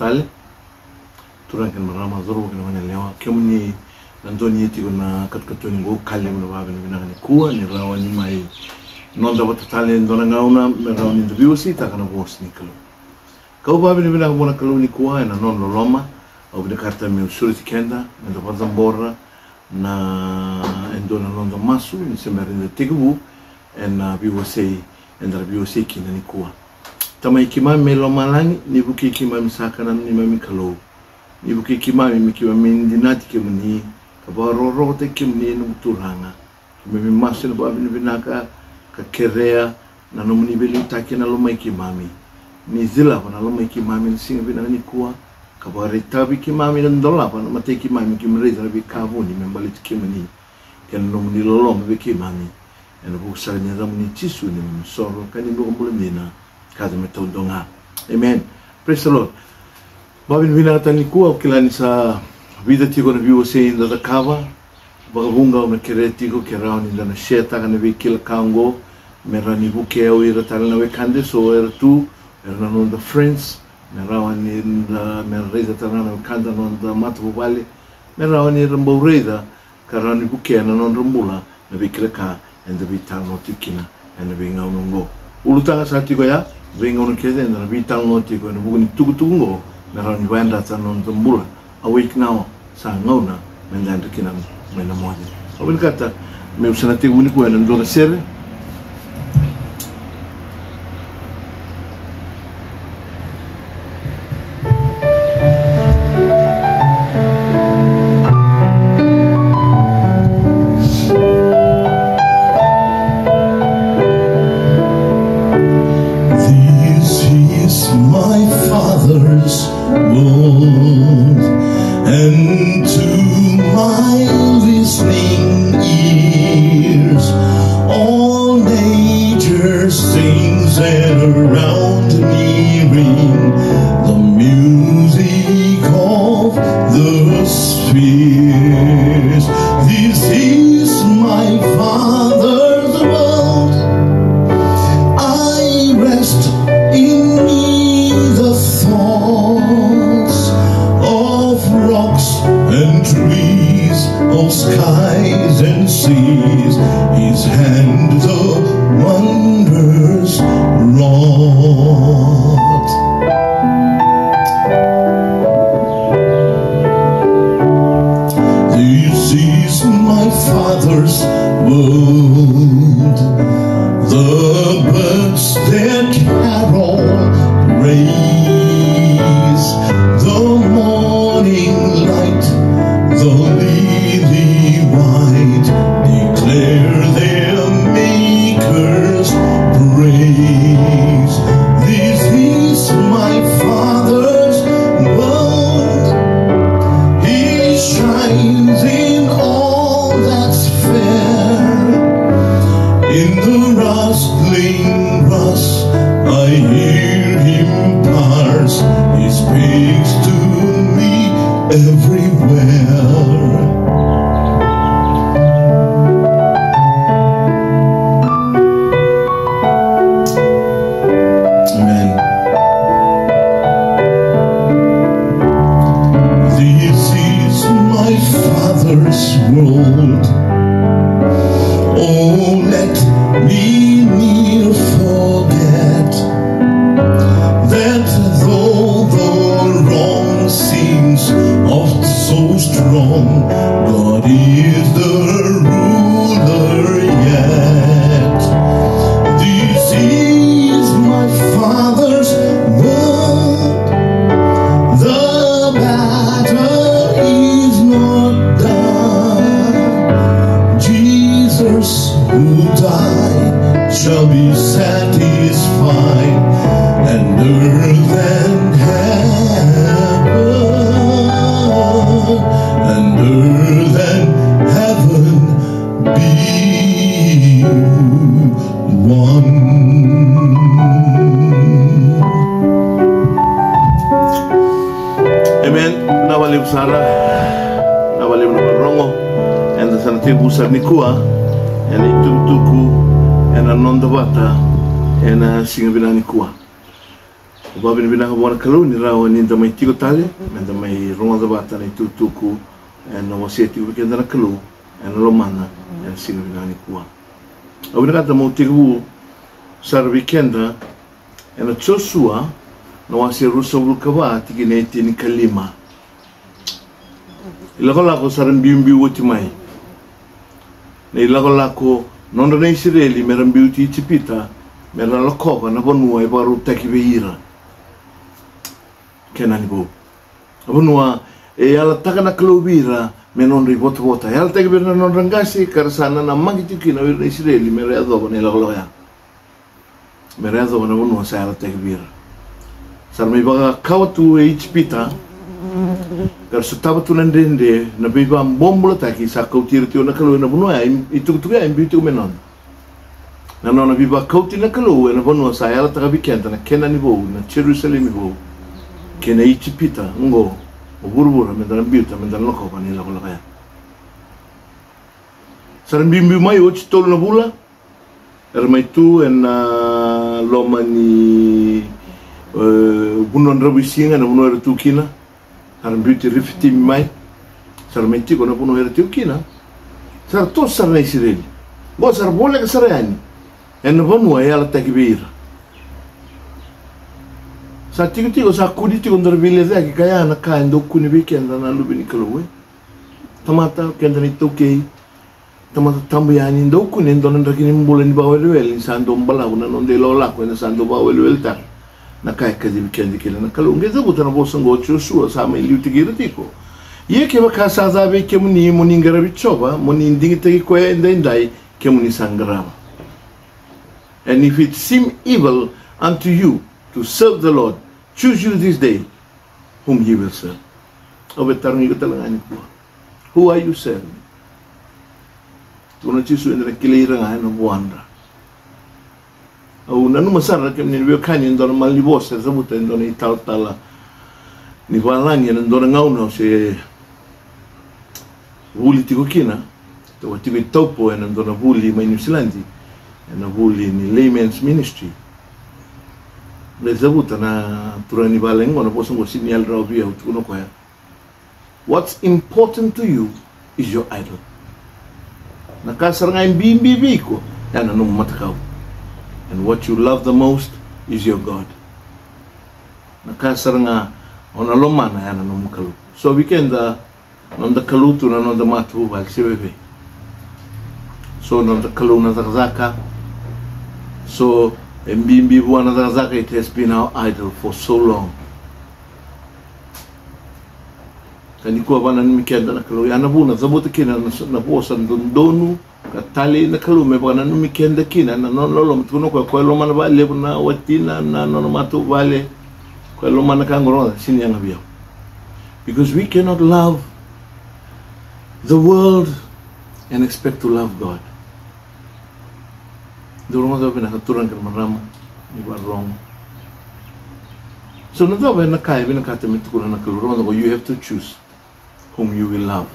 Natale turang kan marama zoro kan mana lewa kemuni nandoni eti na katkatoni go kale na babe na kan kuwa ni rawa ni mai non da batale ndona ngauna me rawa ni biusi ta kana bos ni kalo kau babe ni bina bona kalo ni kuwa na non loloma au de karta me usuri kenda na da zambora na endona non da masu ni semerinde tigubu en biwasei endara biwasei kina ni kuwa tamai kima me lo malangi ni buki kima misakana ni mami kalo ni buki kima mi kima mindinati kemuni kabaro te kemuni no turanga me masu ba bin binaka ka kerea na no muni beli takena lo mai kimami ni zila na lo mai kimami singa binana ni kuwa kabare tabi kimami ndola pa mate kimami kimreza bi kavu ni membali kimuni ken no muni lo me kimami en bu sarnya zamuni tisu ni soro kan ni no mulina kada metodonga. Amen. Praise the Lord. Babin binatan ni kuwa kilani sa vida tiko na biwo se inda da kava bagabunga o mekere tiko kerao ni da na sheta kana bi kila kango mera ni buke o ira tala na wekande so era tu era na non da friends mera ni da mera reza tala na wekanda non da matu bale mera ni rambo reza kara ni buke na non rambula na bi kila ka enda bi tala no tikina enda bi ngau nongo ulutanga sa tiko ya venga uno chiede nella vita noti con un tugu mera ni venda non zambula awake now sa ngona mendanda kinam mena moja obilkata me usanate unico en ndona sere Nikua ena itutuku ena nondawata ena singa bila nikua Babin binang buwan kalau ni raw ni damay tigo tali, men damay ronga da bata ni tutuku, en no waseti weekend na kalau, en lomana, en singa binani kuwa. Abin kata mo tigo sar weekend en Joshua no wasi rusabul kaba tigineti ni kalima. Ilakola ko saran bimbi woti mai. Na ilakola ko non na Israeli meran biuti chipita, meran lokova na bonua e baru takibeira. Kenani bo. Abunua e ala takana klobira menon ribota bota. Ala takibira non rangasi karsana na magitiki na wirna Israeli mere adobo ne lakola. Mere adobo na bonua sa ala takibira. Sarmai baga kawatu e chipita. Kar sutaba tunandende na biba bombola taki sa kautir tio na kalau na bunua itu tuga im bitu menon na nona biba kauti na kalau na bunua sa ela taka bikenta na kenani bo na Jerusalem bo kena ichipita ngo burbura me dan biuta me dan loko pani la kola saran bimbi mai o chitol na bula mai tu en lomani bunon rabisinga na bunua tukina Saran beauty rifti mai, saran menti kono puno era tiukina, saran tos saran Israeli. Bo saran boleh ke sarani, en vonu ay ala takibir. Sa tigo sa kudi tigo ndar bileza ki kaya na kain do kuni weekend na lubini kalowe. Tamata kenda ni toke, tamata tambuyani do kuni ndo ndar kini mbola ni bawelwel ni sando mbala una nonde lola ko na sando bawelwel ta. Na kai kazi weekend kila na kalau ngeza buta na bosan go Joshua sama iliu tigira tiko ye ke baka saza be ke muni ngara bichoba muni ndingi tegi ko ndai ke muni sangrama. And if it seem evil unto you to serve the Lord, choose you this day whom ye will serve. Obetarni ko talangani ko. Who are you serving? Tuna chisu ndra kilira ngana buanda. Au nanu masara ke ni we kani ndona malibos se zabuta ndona italtala ni valangi ndona ngauna se vuli tiko kina to tiko topo ndona vuli mai New Zealand na vuli ni layman's ministry le zabuta na turani valengo na poso ngo signal ravia utuno kwa. What's important to you is your idol. Na kasaranga mbimbi biko yana no matakao. And what you love the most is your God. Nakasar nga ona lomana yana no mukalu. So weekend non da kalutu na non da matu bal sibebe. So non da kalu na zakzaka. So mbimbi buana zakzaka, it has been our idol for so long. Kaniko bana ni weekend na kalu yana buna zabuta kina na bosa ndonu katali na kalu me bana no mikenda kina na no lo mtuno kwa lo mana vale na watina na no matu vale kwa lo mana kangoro sini yang bia. Because we cannot love the world and expect to love God. Durung ada bina aturan kan marama ni wrong. So no da na kai bina kata mitukuna na kalu you have to choose whom you will love.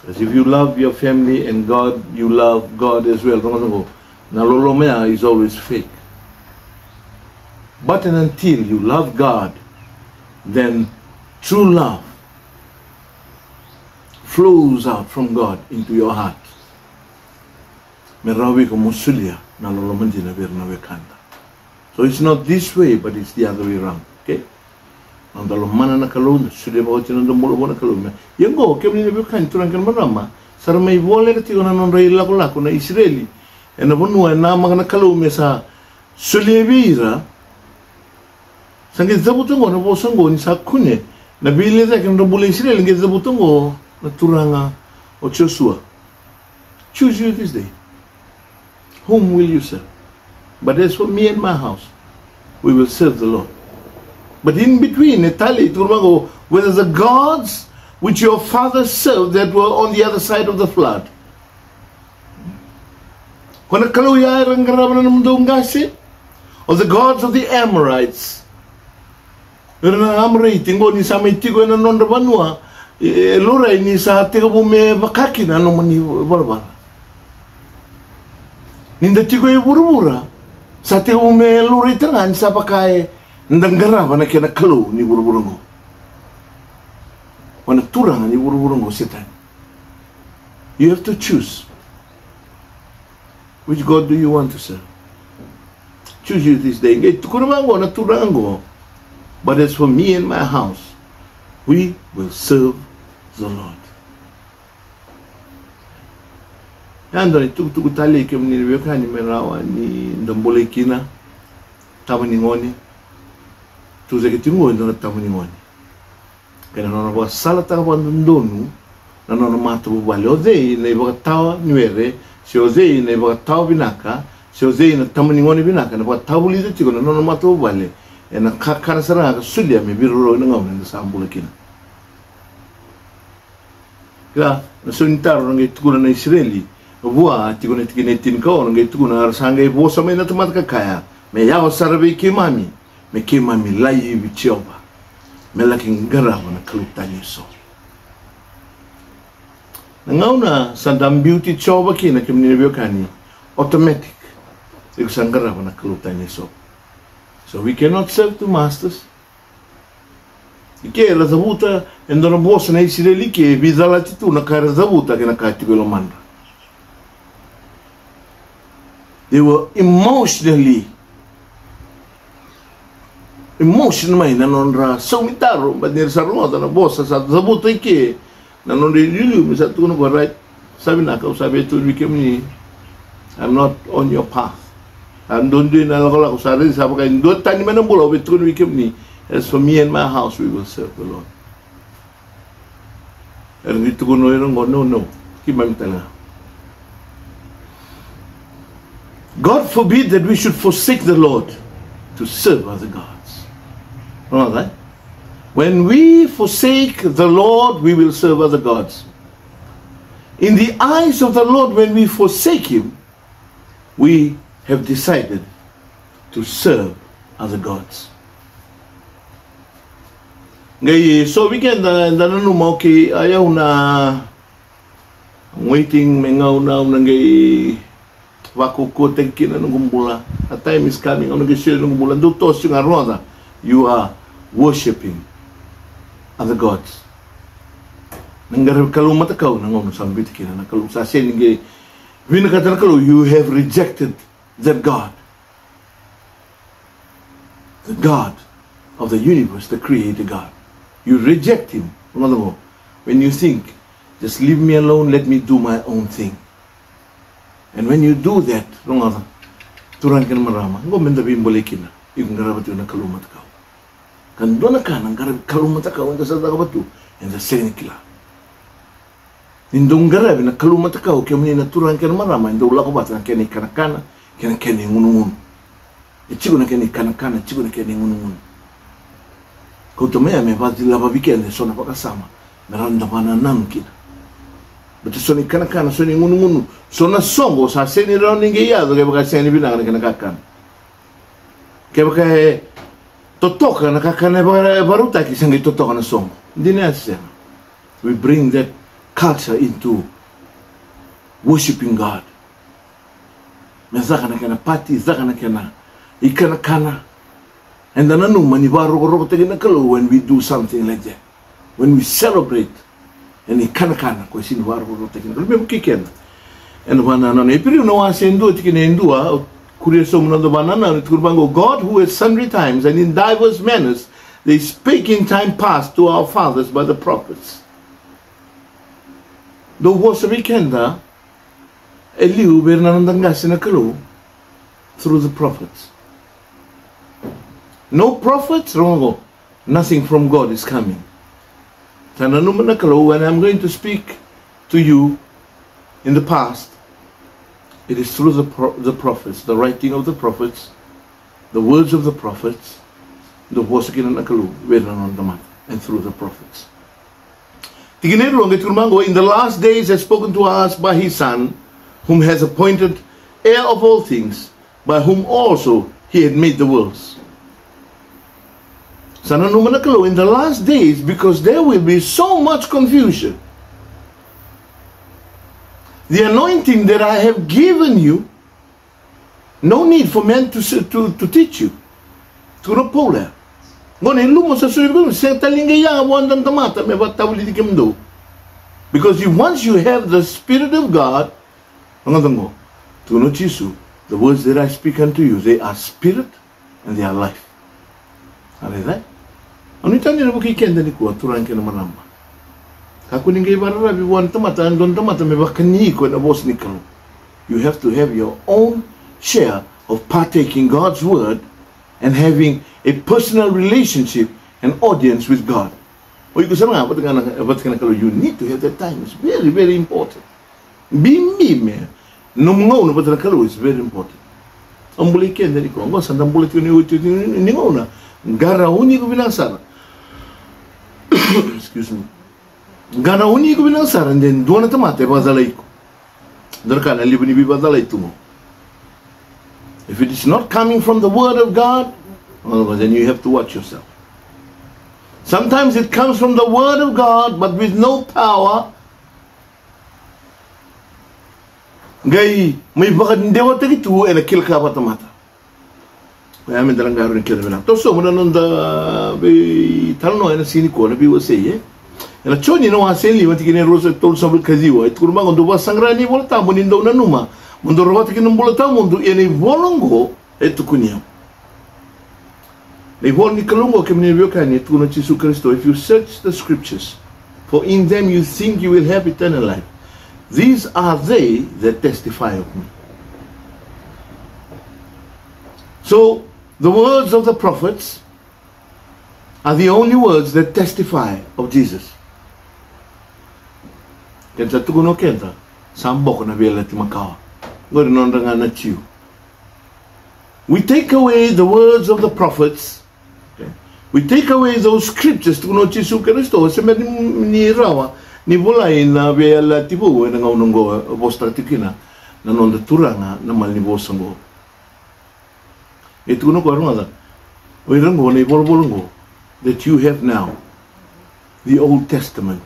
As if you love your family and God, you love God as well. Nalolomea is always fake. But until you love God, then true love flows out from God into your heart. So it's not this way, but it's the other way around. Okay? Andalo mana na kalun sudah bawa cina domolo bona kalun yang go kami ni bukan turun kan marama sarmai boleh ketika na non raila laku na Israeli ena bonua na magana kalun mesa sulevira sangat zabutungo na bosango ni sakune na bile za kan robule Israeli nge zabutungo na turanga o Joshua. Choose you this day. Whom will you serve? But as for me and my house, we will serve the Lord. But in between, whether the gods which your fathers served that were on the other side of the flood. Or the gods of the Amorites. Ninda tigo e burubura. Sa tigo me luri tangan sa pakai Ndangarava na kena kalu ni buru-burungo. Wana turanga ni buru-burungo setan. You have to choose. Which God do you want to serve? Choose you this day. Ngay tukurumango na turango. But as for me and my house, we will serve the Lord. Ando ni tuku tali kem ni weka ni merawa ni ndombole kina tamani ngoni. Tuze ke tingo ndo tamani ngoni. Kena nona ba sala ta ba ndonu na nona matu wale ozei ne ba tawa niwere si ozei ne ba tawa binaka si ozei na tamani ngoni binaka na ba tabuli de tiko na nona matu wale ena kakana sara ka sulia me birro na ngom na sambula kina. Kaya na sunitaro ngai tukuna na Israeli Vua tiko na tikine tinko ngai tukuna arsanga bosa me na tumatka kaya me yao sarbe ke mami me ke mami lai bichioba me laking garawa na kalutani so nangauna sandam beauty choba kina kimni biokani automatic iko sangarawa na kalutani so we cannot serve two masters. Ike la zabuta endona bosa na Israeli ke bizala titu na kara zabuta ke na katiko lo manda. They were emotionally na nonra saumitaro ba nir sarota na bosa sa zabuta ike na nonre lilu mi sa tuno go right sabi na ka sabi to wikemni I'm not on your path. Andon din na ko sa rin sa pagkain do tani man bulo betun wikemni. As for me and my house, we will serve the Lord. And dito ko no. God forbid that we should forsake the Lord to serve other gods. All right? When we forsake the Lord, we will serve other gods. In the eyes of the Lord, when we forsake Him, we have decided to serve other gods. Ngay so weekend na mo ki ayaw na waiting mengaw na ngay wakuko tengkin na ngumbula. A time is coming on ngay share ngumbula do tos yung aroda. You are worshiping other gods. Nanggarab kalumata ka nangon sambit kina na kalum sa sen ngay winakatan kalu you have rejected that God. The God of the universe, the creator God. You reject Him. When you think, just leave me alone, let me do my own thing. And when you do that, turang ka na marama, gomenda bimbolekin na, yung garabat yun na kalumat ka. Kando na ka, nang kalumat ka, ang kasal na kabatu, and the same kila. Nindong garabi na kalumat ka, kaya muni na turang ka na marama, hindi ula ko ba, kaya ni kanakana, kaya ni ngunungun. Ichigo na kaya ni kanakana, ichigo na kaya ni ngunungun. Kung tumaya may pati laba weekend, so napakasama. Narandaman na namkin. But so ni kanakana, so ni ngunu-ngunu. So na songo, sa seni raw ninggayado, kaya baka seni binang na kanakakan. Kaya baka totoka, nakakana baruta, kisang totoka na songo. Hindi na siya. We bring that culture into worshiping God. May zaka na kaya na pati, zaka na kaya na ikanakana. And then when we do something like that, when we celebrate, and ikanakana ko sinwaro takin. Remember kiken. And banana no ipiri no asendo tikin endua kuriso mundo banana turbango God who has sundry times and in diverse manners they spake in time past to our fathers by the prophets. Do was weekenda Eliu bernandangas na kalo through the prophets. No prophets, nothing from God is coming. When I'm going to speak to you in the past, it is through the prophets, the writing of the prophets, the words of the prophets, and through the prophets. In the last days has spoken to us by His Son, whom has appointed heir of all things, by whom also He had made the worlds. In the last days, because there will be so much confusion, the anointing that I have given you, no need for men to teach you. Tukuna pole. Ngone lumo sa suyo ko sa talingaya wandan tamata me batawli di kemdo. Because once you have the Spirit of God, ngatango, tuno chisu, the words that I speak unto you, they are spirit and they are life. Are they? Ano itani na buki kenda ni ko turan ke na manamba. Kako ningay barara bi wan tamata andon tamata me bakani ko na boss ni kalo. You have to have your own share of partaking God's word and having a personal relationship and audience with God. O iko sana nga, ba't ka na kalo, you need to have that time. It's very, very important. Bimbi me, nungaw na ba't na kalo, it's very important. Ang buli kaya, nari ko, ang sandang bulit ko ni na, garahuni ko binansara. Excuse me. Garahuni ko binansara, and then doon na tamate, bazalay ko. Doon ka na, libo ni bibazalay mo. If it is not coming from the word of God, then you have to watch yourself. Sometimes it comes from the word of God, but with no power. Gay, may bakit hindi mo tagitu, and a kill ka pa tamata. Kaya amin dalang garo ni kila bilang. Toso, muna nung da, talano, na siniko, na biwa say, na choni no aseli, mati kini rosa tol sabul kaziwa, it kurma kondo ba sangrani volta, munindaw na numa, mundo rawat kinong bolata, mundo yani volongo, eto kunyam. If you search the scriptures, for in them you think you will have eternal life, these are they that testify of me. So, the words of the prophets are the only words that testify of Jesus. Kaya tukuno kenta, sambok na biya lati makawa. Ngori nga na chiu. We take away the words of the prophets. We take away those scriptures to know Jesus Christ. Se ni rawa ni bulay na bela tibu na ngaunong bosta tikina na non turanga na mal ni bosango. Ito kuno ko arunga. We rango ni bolbolongo that you have now the Old Testament.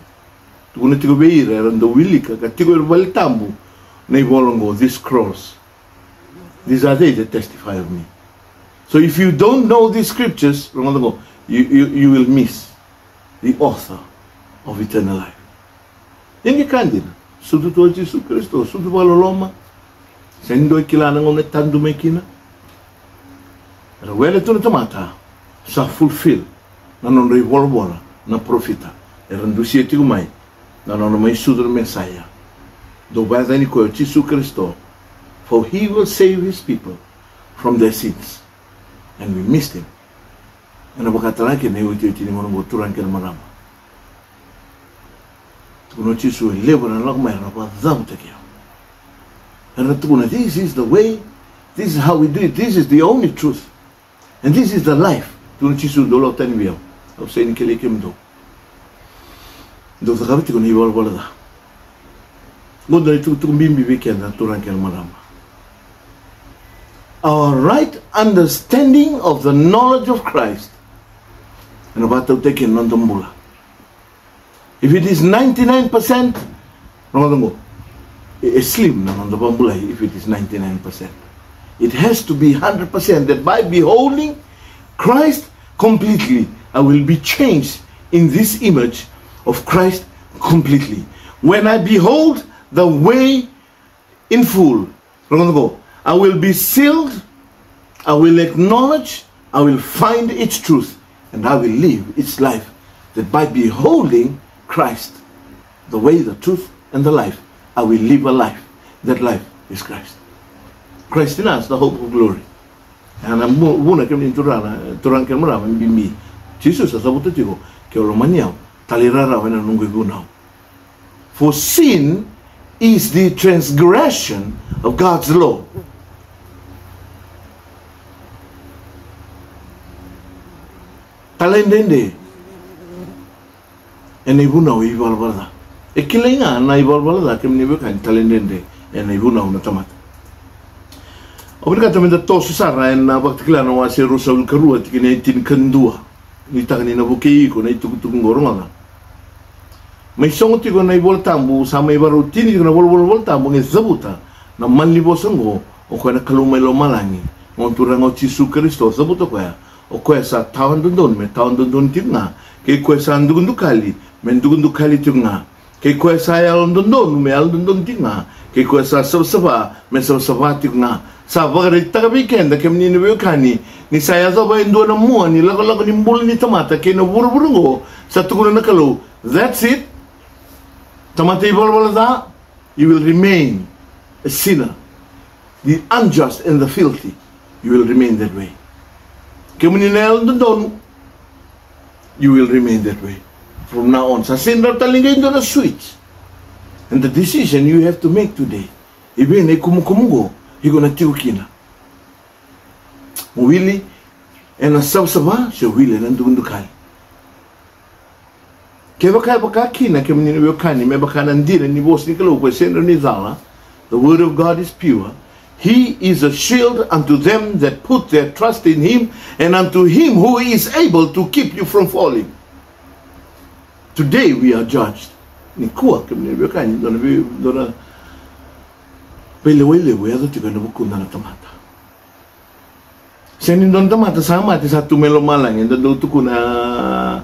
Tu kuno tigo beira rando wilika ka tigo baltambu na bolongo this cross. These are they that testify of me. So if you don't know these scriptures, you will miss the author of eternal life. Yang kandil, sudu to Jesus Christo, sudu baloloma, sendo kilana ngone tandu mekina. Wele tu tomata sa fulfill na non revolvora na profita. Erandu sieti umai na non mai sudur Messiah. Do bazani ko Jesus Christo, for he will save his people from their sins. And we missed him. And abakatala ke ne uti ni mono boturan ke marama. Tuno chisu lebo na lagmay na pa zamta ke. And tuno, this is the way, this is how we do it, this is the only truth. And this is the life. Tuno chisu dolo tani biao. Au se ni kele ke mdo. Do zakabiti ko ni wal wala da. Ngoda tu bimbi weekend turan ke marama. Our right understanding of the knowledge of Christ. And about to take in Nandambula. If it is 99%, it's slim Nandambula if it is 99%. It has to be 100% that by beholding Christ completely, I will be changed in this image of Christ completely. When I behold the way in full, I will be sealed, I will acknowledge, I will find its truth, and I will live its life. That by beholding Christ, the way, the truth, and the life, I will live a life. That life is Christ. Christ in us, the hope of glory. And I'm going to come into Turan Kamara and be me. Jesus as a butatigo, Kelomania, Talirara, when I'm going to go now. For sin is the transgression of God's law. Talendende. And ibuna ibal balada. Ekilenga na ibal balada kem nibe kan talendende and ibuna una tamat. Obrigatamente tosu sara na baktikla na wase rusul karua tikine tin kandua. Ni takani na buki ko na itutuk ngoronga. May songo ko na ibol tambu sa may barutini ko na bol tambu ng zabuta na manlibosongo o ko na kalumelo malangi. Ngontura ngo Jesus Kristo zabuto ko ya. o koe sa tawan dondon me tawan dondon tiu nga ke koe sa ndugundu kali me ndugundu kali tiu nga ke koe sa alon dondon me alon dondon tiu nga ke koe sa sava me sava tiu nga sa bagari taga weekend ke menini kani ni saya zo ba indo na mua ni lago ni mbul ni tamata ke no buru ngo sa tukuna na kalau. That's it. Tamata ibal da, you will remain a sinner, the unjust and the filthy. You will remain that way. Ke menini alon dondon, you will remain that way from now on. Sa sin talinga indo na switch. And the decision you have to make today. Ibene kumugo. Higo na tiukina. Wili ena sabsaba she wili na ndugundu kai. Ke baka kina ke menini kani me baka ndira ni boss ni kalo ko sendo ni zala. The word of God is pure. He is a shield unto them that put their trust in him, and unto him who is able to keep you from falling. Today we are judged. Ni kuwa ke menini kani dona Pelewe ato tiga na bukunda na tamata. Senin don tamata sama ti satu melo malang and do tuku na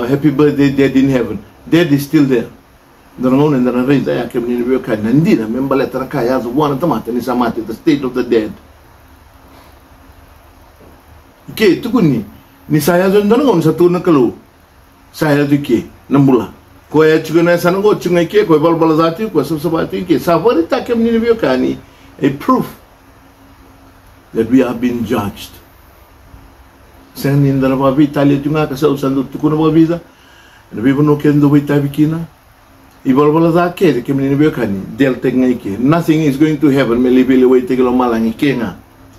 happy birthday dead in heaven. Dead is still there. Don ngon na rei ya ke ni biyo kan ndina membale tra kaya zo wana tamata ni samati the state of the dead. Ke tuku ni saya don ngon satu na kalu. Saya dike nambula. Koe chugana sanango chungai ke koe balbala zati koe sabsabati ke safari takem ni biyo kani a proof that we are being judged. Sen indara ba Italia tunga ka sa usan tukuna ba visa na bibo no kendo ba tabikina I balbala zake ke ni biyo kani del tengai ke nothing is going to heaven me libele wai tegelo malangi ke nga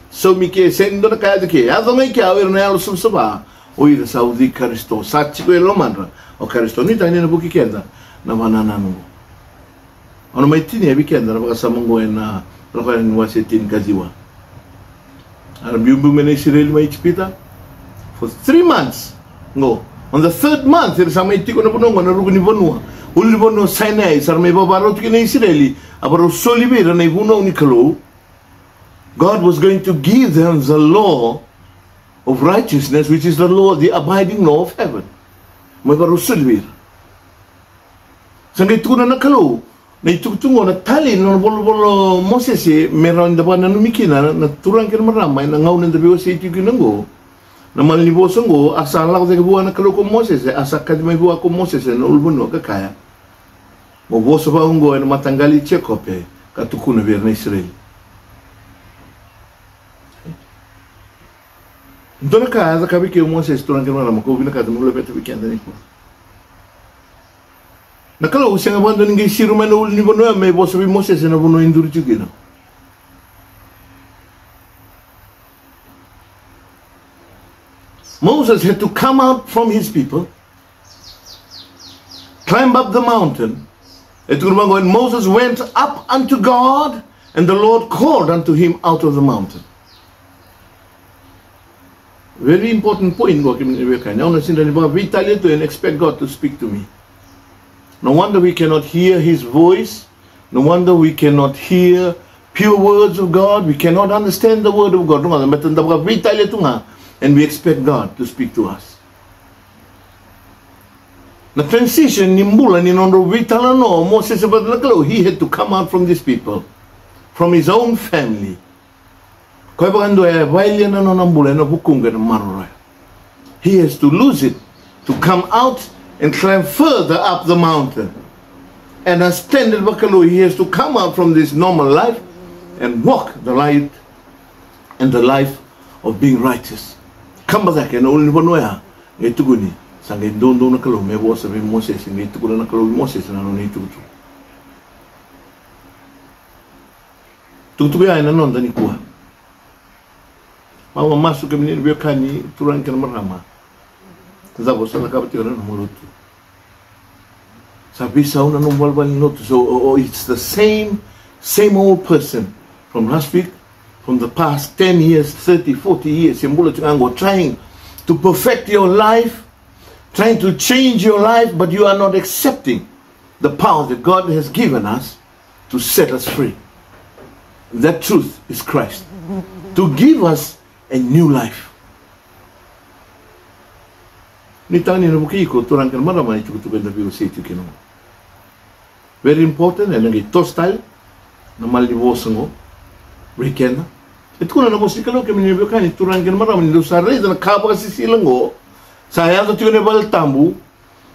so mi ke sen do na kaya ke azongai ke awer na alo sabsaba o ida saudi Kristo sachi ko elomandra o Kristo ni tani na buki kenda na manana no ono mai tini abi kenda na baka samongo na roka ni wasetin kaziwa ara biumbu mene Israel mai chipita for 3 months no on the 3rd month there samai tiko na bunongo na ruguni bonua uli bono Sinai sarmai babaro tiki Israeli abaro solibira na ibuno ni kalo God was going to give them the law of righteousness, which is the law, the abiding law of heaven. May baru sulwir. Sangay tukuna na kalo, na itutungo na tali na bolo Moses meron dapat na numikina na turang kina maramay na ngaw na dabiwa sa itikinango na malibosongo asa lang sa buwan na kalo ko Moses asa kadimay buwa ko Moses na ulbuno kakaya. Mo boso pa ungo na matanggali Jacob katukuna bir na Israel. Dona casa cabe que Moses turang kina maramay ko binakata mo lepet weekend ni ko. Nakala usang abando ninguém siru mano ul ni bono me boso bi Moses na bono induri chugina. Moses had to come out from his people, climb up the mountain. And Moses went up unto God, and the Lord called unto him out of the mountain. Very important point. And expect God to speak to me. No wonder we cannot hear his voice. No wonder we cannot hear pure words of God. We cannot understand the word of God. And we expect God to speak to us. The transition Moses he had to come out from these people, from his own family. He has to lose it to come out and climb further up the mountain. And as standard Bakalo, he has to come out from this normal life and walk the light and the life of being righteous. Come back and only one way. Getuguni. Sangay don na kalo may boss sabi Moses hindi tukuna na kalo Moses na no nito. Tutuya na non dani kuha. Mama masuk kami ni biokani turang kan marama. Zabo sa nakabati na muluto. Sabi sa una nung balbal noto. So it's the same old person from last week, from the past 10 years, 30, 40 years, trying to perfect your life, trying to change your life, but you are not accepting the power that God has given us to set us free. That truth is Christ. To give us a new life. Ni tani na buki ko turang kan marama itu tu benda biu situ kino. Very important and ngi to style na mali bosango weekend. Itu kuna na musika lo kemi biu kan turang kan marama ni usare na kaba kasi silango. Saya to tune bal tambu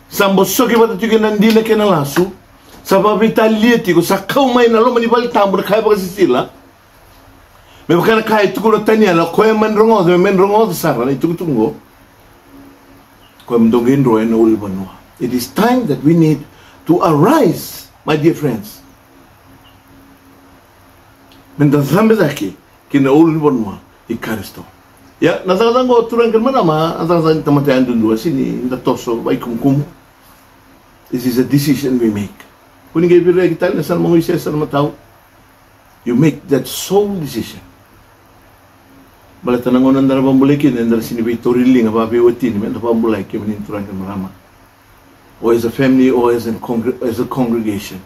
sambo soki bata tune nandila kena lasu. Sabab italieti ko sakau mai na lo mani bal tambu kaba kasi sila. Me bukan kai tu kuna tanya la ko men rongo sara itu tunggo. It is time that we need to arise, my dear friends. Mendasambe zaki kina ulu bonwa ikaristo. Ya, nasakatan ko turang kan mana ma, nasakatan tamatayan dun sini, toso by kumkum. This is a decision we make. Kung hindi kayo kita na saan mga isa sa matao, you make that sole decision. Balatan ng unang darabambulikin, and there's in toriling about Biwatin, and the Bambulai came in to Rangamarama, or as a family, or as a congregation.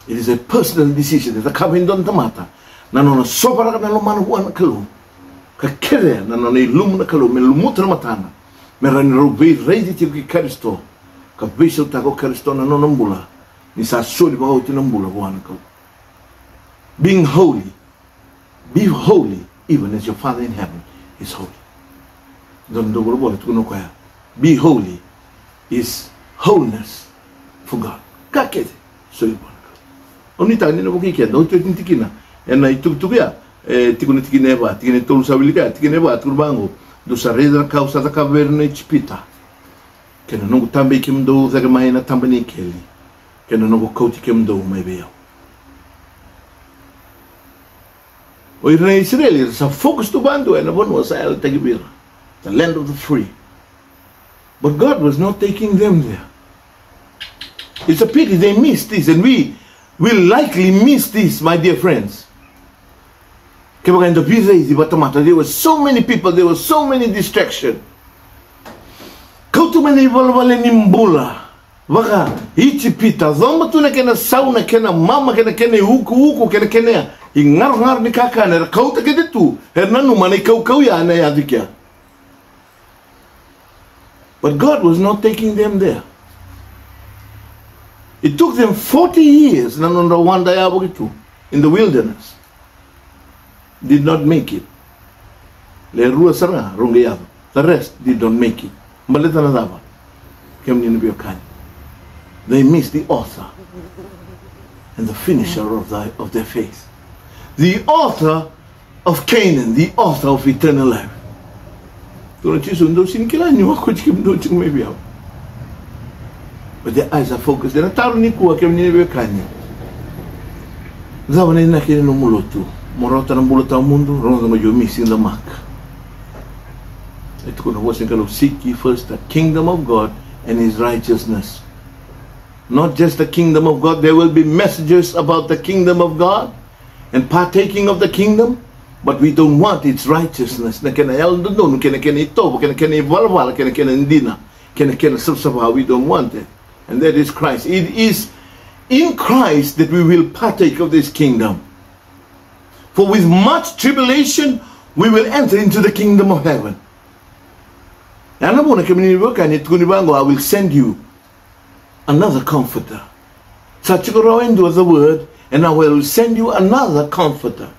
It is a personal decision. It's a cabin don tamata. Nanon sobra na luman huan kalu. Kakere nanon ilum na kalu, melumutra matana. Meran rubi ready to get Karisto. Kabisho tago Karisto na nonambula. Ni sa soli ba utinambula huan kalu. Being holy. Be holy. Even as your Father in heaven is holy. Be holy is wholeness for God. Kakete. So you want to. Only time in the book, don't you think Tikina? And I took to Bia, Tikunikineva, Tikinetol Sabilika, Tikineva, Turbango, do Sareda causa da caverna Chipita. Can no tambe kim do Zagamina Tambani Kelly. Can no coatikim do, maybe. Israel is a focus to Bandu and one was Al Tagibir, the land of the free. But God was not taking them there. It's a pity they missed this, and we will likely miss this, my dear friends. There were so many people, there were so many distractions. Kau tu mani balbala nimbula. Waka ichipita zomba tu na kena sauna kena mama kena huku kena ingar ni kaka na kau ta kede tu hernanu mana kau ya na yadikia. But God was not taking them there. It took them 40 years in the wilderness. Did not make it. The rest did not make it. They missed the author and the finisher of their faith. The author of Canaan, the author of eternal life. But their eyes are focused. They're not telling you what you can. Zawane na kile no mulotu. Morota na mulota mundo, rongo you're missing the mark. It could have seek ye first the kingdom of God and his righteousness. Not just the kingdom of God, there will be messages about the kingdom of God and partaking of the kingdom, but we don't want its righteousness. We don't want it. And that is Christ. It is in Christ that we will partake of this kingdom. For with much tribulation, we will enter into the kingdom of heaven. I will send you another comforter. Such a word, and I will send you another comforter.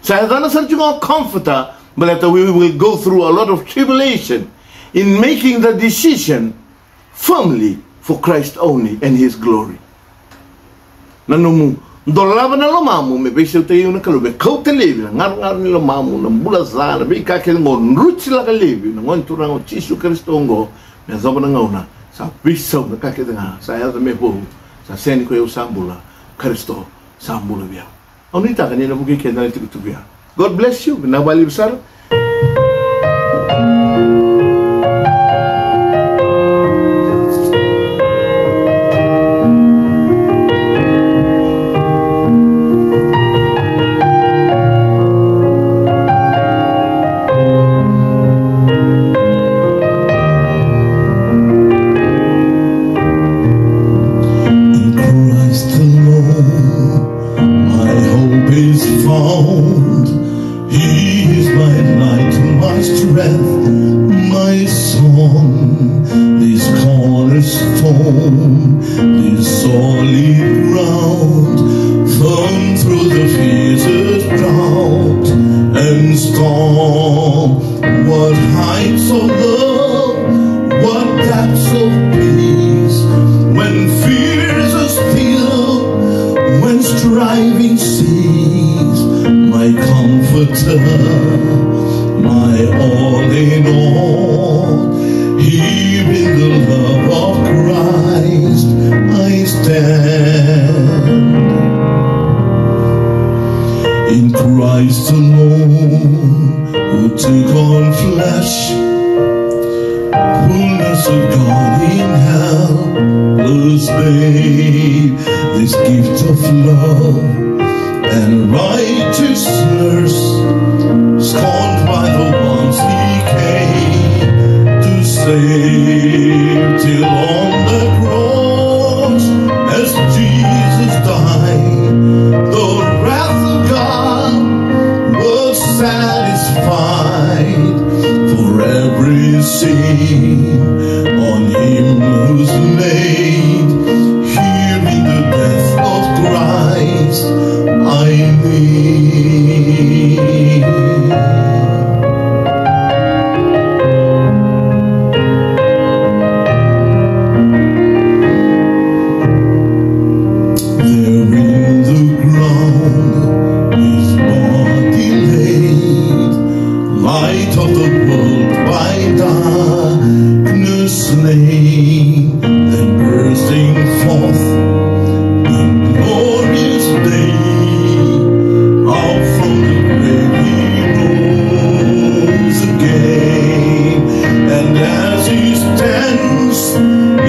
So I don't such a comforter, but that we will go through a lot of tribulation in making the decision firmly for Christ only and his glory. Nanumu dolava na lomamu me besho tayo na kalube kauta levi na ngar ni lomamu na mbula zana be ka kel ngon ruchi la levi na ngon turang Jesu Kristo ngo na zoba na ngona sa biso na ka ke nga sa ya me po sa seni ko eu sambula Kristo sambula bia onita kanina bugi ke na tiku bia. God bless you na bali besar. He is my when striving cease, my comforter, my all in all. Here in the love of Christ I stand. In Christ alone, who took on flesh, fullness of God in helpless babe, this gift of love and righteousness, scorned by the ones he came to save, till on the cross, as Jesus died, the wrath of God was satisfied. For every sin on him who's laid, here in the death of Christ I live. There in the ground his body laid, light of the world by darkness slain, then bursting forth in glorious day, out from the grave he rose again. And as he stands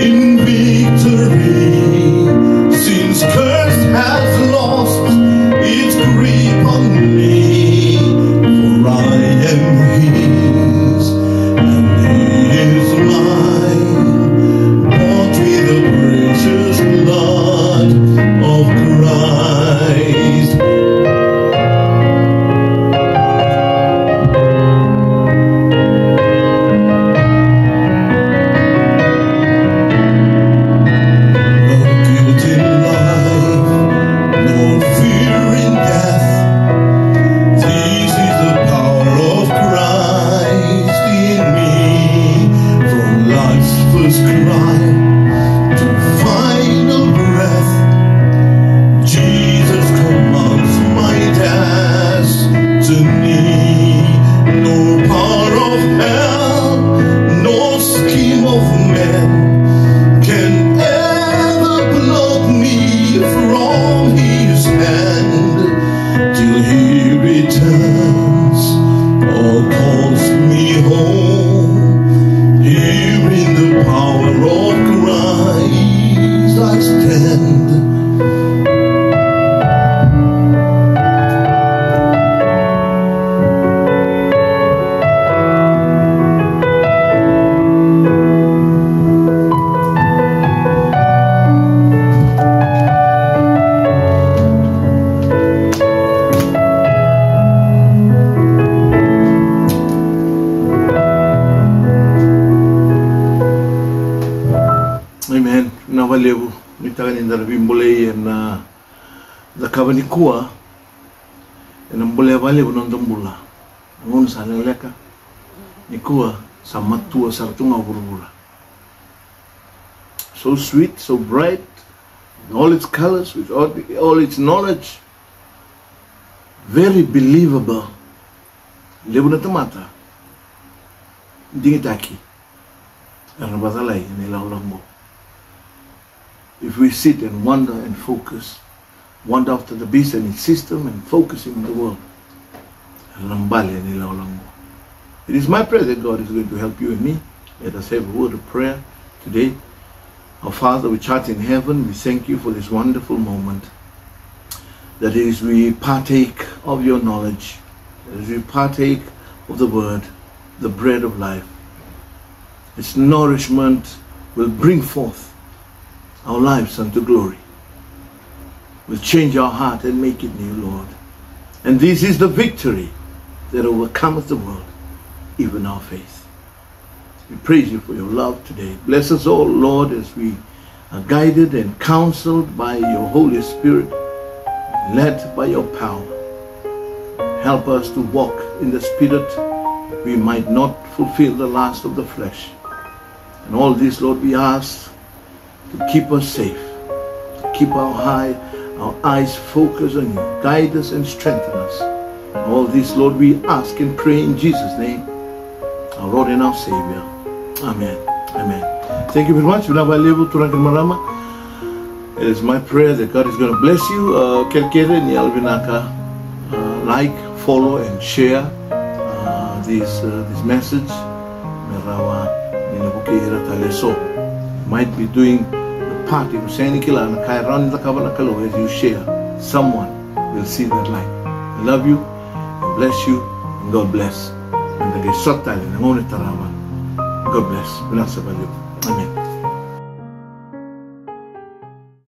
in victory, sin's curse has lost its grip on me, for I am his and he is mine, bought with the precious blood of Christ. No guilt in life, no fear in death. This is the power of Christ in me. From life's first cry to final breath, Jesus commands my destiny. No power of hell, no scheme of men can ever pluck me from his hand, till he returns or calls me home. Here in the power of Christ I stand. Amen. Nawalevu nitakaninda bimbole na zakabani kuwa na mbole vale unondombula ngon saneleka nikuwa samatua sartunga burubura. So sweet, so bright, in all its colors, with all its knowledge, very believable. Lebu na tamata dingitaki arnabatalay nilaulambo. If we sit and wonder and focus, wonder after the beast and its system and focusing on the world, it is my prayer that God is going to help you and me. Let us have a word of prayer today. Our Father, which art in heaven, we thank you for this wonderful moment. That is, we partake of your knowledge. That is, we partake of the word, the bread of life. Its nourishment will bring forth our lives unto glory. Will change our heart and make it new, Lord. And this is the victory that overcometh the world, even our faith. We praise you for your love today. Bless us all, Lord, as we are guided and counseled by your Holy Spirit, led by your power. Help us to walk in the Spirit, that we might not fulfill the lust of the flesh. And all this, Lord, we ask to keep us safe, to keep our our eyes focus on you. Guide us and strengthen us. All this, Lord, we ask and pray in Jesus' name, our Lord and our Savior. Amen. Amen. Thank you very much. It is my prayer that God is going to bless you. Like, follow, and share this message. Might be doing the party as you share. Someone will see that light. I love you, and bless you, and God bless. And God bless.